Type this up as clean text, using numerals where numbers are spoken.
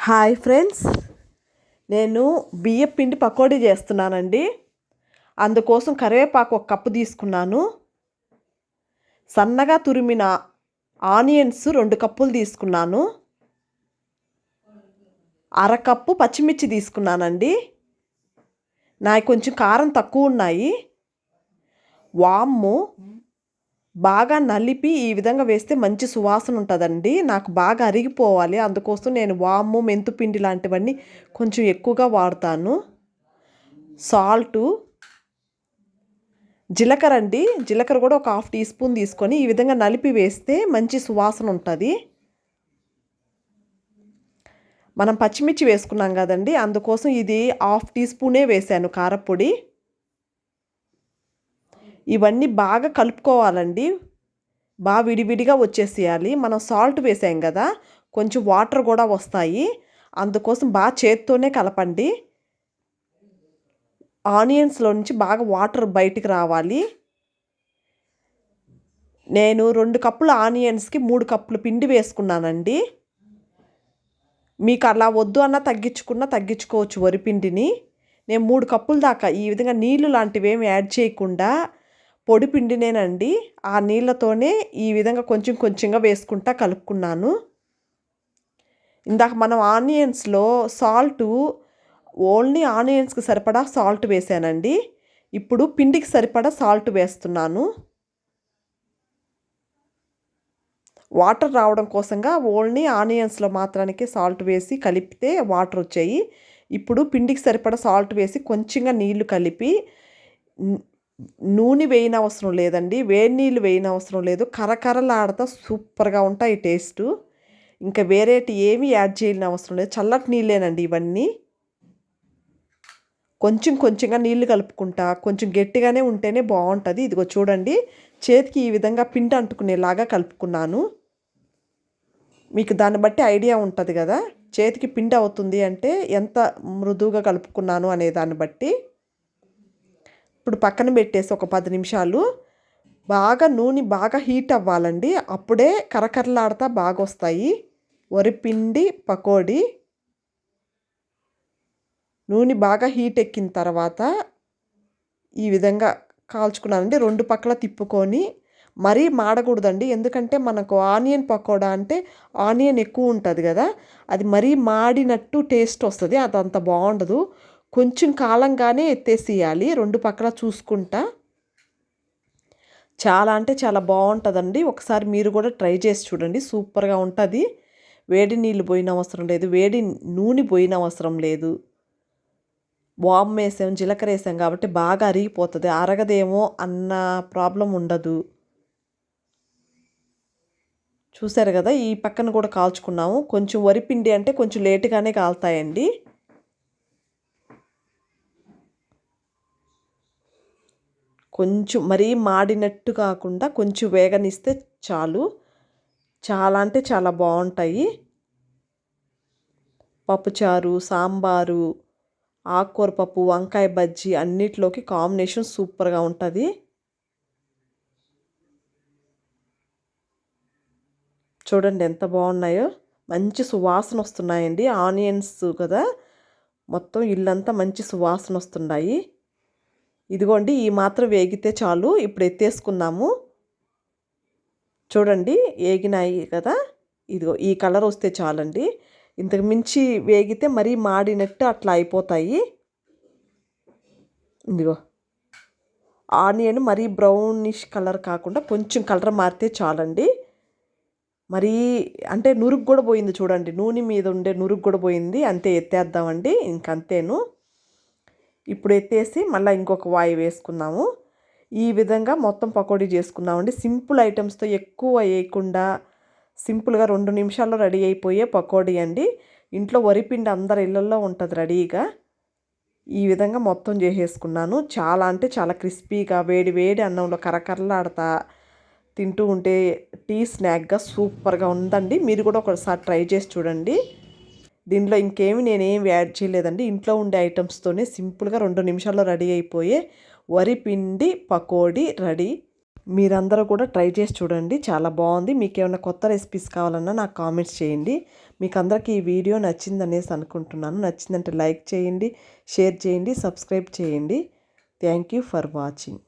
Hi friends, నేను బియ్యం పిండి పకోడీ చేస్తున్నానండి. అందుకోసం కరివేపాకు ఒక కప్పు తీసుకున్నాను. సన్నగా తురిమిన ఆనియన్స్ 2 కప్పులు తీసుకున్నాను. అరకప్పు పచ్చిమిర్చి తీసుకున్నానండి. నాకు కొంచెం కారం తక్కువ ఉన్నాయి. వాము బాగా నలిపి ఈ విధంగా వేస్తే మంచి సువాసన ఉంటుందండి. నాకు బాగా అరిగిపోవాలి, అందుకోసం నేను వాము మెంతుపిండి లాంటివన్నీ కొంచెం ఎక్కువగా వాడతాను. సాల్టు, జీలకర్ర అండి, జీలకర్ర కూడా ఒక 1/2 టీ స్పూన్ తీసుకొని ఈ విధంగా నలిపి వేస్తే మంచి సువాసన ఉంటుంది. మనం పచ్చిమిర్చి వేసుకున్నాం కదండి, అందుకోసం ఇది 1/2 టీ స్పూనే వేసాను కారపొడి. ఇవన్నీ బాగా కలుపుకోవాలండి. బాగా విడివిడిగా వచ్చేసేయాలి. మనం సాల్ట్ వేసాం కదా, కొంచెం వాటర్ కూడా వస్తాయి. అందుకోసం బాగా చేత్తోనే కలపండి. ఆనియన్స్లో నుంచి బాగా వాటర్ బయటికి రావాలి. నేను 2 కప్పుల ఆనియన్స్కి 3 కప్పులు పిండి వేసుకున్నానండి. మీకు అలా వద్దు అన్న తగ్గించుకోవచ్చు వరిపిండిని. నేను 3 కప్పుల దాకా ఈ విధంగా నీళ్లు లాంటివి ఏమి యాడ్ చేయకుండా పొడి పిండినేనండి, ఆ నీళ్ళతోనే ఈ విధంగా కొంచెం కొంచెంగా వేసుకుంటా కలుపుకున్నాను. ఇందాక మనం ఆనియన్స్లో సాల్టు ఓన్లీ ఆనియన్స్కి సరిపడా సాల్ట్ వేసానండి. ఇప్పుడు పిండికి సరిపడా సాల్ట్ వేస్తున్నాను. వాటర్ రావడం కోసంగా ఓన్లీ ఆనియన్స్లో మాత్రానికి సాల్ట్ వేసి కలిపితే వాటర్ వచ్చాయి. ఇప్పుడు పిండికి సరిపడా సాల్ట్ వేసి కొంచెంగా నీళ్లు కలిపి, నూనె వేయనవసరం లేదండి, వేడి నీళ్ళు వేయనవసరం లేదు, కరకరలాడుతా సూపర్గా ఉంటాయి టేస్టు. ఇంకా వేరేటి ఏమీ యాడ్ చేయని అవసరం లేదు, చల్లటి నీళ్ళేనండి ఇవన్నీ. కొంచెం కొంచెంగా నీళ్లు కలుపుకుంటా, కొంచెం గట్టిగానే ఉంటేనే బాగుంటుంది. ఇదిగో చూడండి, చేతికి ఈ విధంగా పిండి అంటుకునేలాగా కలుపుకున్నాను. మీకు దాన్ని బట్టి ఐడియా ఉంటుంది కదా, చేతికి పిండి అవుతుంది అంటే ఎంత మృదువుగా కలుపుకున్నాను అనే దాన్ని బట్టి. ఇప్పుడు పక్కన పెట్టేసి ఒక 10 నిమిషాలు బాగా నూనె బాగా హీట్ అవ్వాలండి, అప్పుడే కరకరలాడుతా బాగా వస్తాయి వరిపిండి పకోడీ. నూనె బాగా హీట్ ఎక్కిన తర్వాత ఈ విధంగా కాల్చుకున్నానండి. 2 పక్కల తిప్పుకొని, మరీ మాడకూడదండి, ఎందుకంటే మనకు ఆనియన్ పకోడా అంటే ఆనియన్ ఎక్కువ ఉంటుంది కదా, అది మరీ మాడినట్టు టేస్ట్ వస్తుంది, అదంత బాగుండదు. కొంచెం కాలంగానే ఎత్తేసేయాలి 2 పక్కల చూసుకుంటా. చాలా అంటే చాలా బాగుంటుందండి. ఒకసారి మీరు కూడా ట్రై చేసి చూడండి, సూపర్గా ఉంటుంది. వేడి నీళ్ళు పోయిన అవసరం లేదు, వేడి నూనె పోయిన అవసరం లేదు. వామ్ వేసాం, జీలకర్ర వేసాం కాబట్టి బాగా అరిగిపోతుంది, అరగదేమో అన్న ప్రాబ్లం ఉండదు. చూసారు కదా, ఈ పక్కన కూడా కాల్చుకున్నాము. కొంచెం వరిపిండి అంటే కొంచెం లేటుగానే కాలుతాయండి. కొంచెం మరీ మాడినట్టు కాకుండా కొంచెం వేగనిస్తే చాలు. చాలా అంటే చాలా బాగుంటాయి. పప్పుచారు, సాంబారు, ఆకుకూర పప్పు, వంకాయ బజ్జీ అన్నిట్లోకి కాంబినేషన్ సూపర్గా ఉంటుంది. చూడండి ఎంత బాగున్నాయో, మంచి సువాసన వస్తున్నాయండి. ఆనియన్స్ కదా, మొత్తం ఇల్లంతా మంచి సువాసన వస్తున్నాయి. ఇదిగోండి, ఈ మాత్రం వేగితే చాలు. ఇప్పుడు ఎత్తేసుకున్నాము. చూడండి వేగినాయి కదా, ఇదిగో ఈ కలర్ వస్తే చాలండి. ఇంతకు మించి వేగితే మరీ మాడినట్టు అట్లా అయిపోతాయి. ఇదిగో ఆనియన్ మరీ బ్రౌనిష్ కలర్ కాకుండా కొంచెం కలర్ మారితే చాలండి. మరీ అంటే నురుగు కూడా పోయింది చూడండి, నూనె మీద ఉండే నురుగు కూడా పోయింది. అంతే, ఎత్తేద్దామండి, ఇంకంతేను. ఇప్పుడు ఎత్తేసి మళ్ళీ ఇంకొక వాయి వేసుకున్నాము. ఈ విధంగా మొత్తం పకోడీ చేసుకున్నామండి. సింపుల్ ఐటమ్స్తో, ఎక్కువ వేయకుండా సింపుల్గా 2 నిమిషాల్లో రెడీ అయిపోయే పకోడీ అండి. ఇంట్లో వరిపిండి అందరి ఇళ్ళల్లో ఉంటుంది రెడీగా. ఈ విధంగా మొత్తం చేసేసుకున్నాను. చాలా అంటే చాలా క్రిస్పీగా వేడి వేడి అన్నంలో కరకరలాడతా తింటూ ఉంటే టీ స్నాక్గా సూపర్గా ఉందండి. మీరు కూడా ఒకసారి ట్రై చేసి చూడండి. దీనిలో ఇంకేమి నేనేం యాడ్ చేయలేదండి, ఇంట్లో ఉండే ఐటమ్స్తోనే సింపుల్గా 2 నిమిషాల్లో రెడీ అయిపోయే వరిపిండి పకోడీ రెడీ. మీరందరూ కూడా ట్రై చేసి చూడండి, చాలా బాగుంది. మీకు ఏమైనా కొత్త రెసిపీస్ కావాలన్నా నాకు కామెంట్స్ చేయండి. మీకు అందరికీ ఈ వీడియో నచ్చిందనేసి అనుకుంటున్నాను. నచ్చిందంటే లైక్ చేయండి, షేర్ చేయండి, సబ్స్క్రైబ్ చేయండి. Thank you for watching.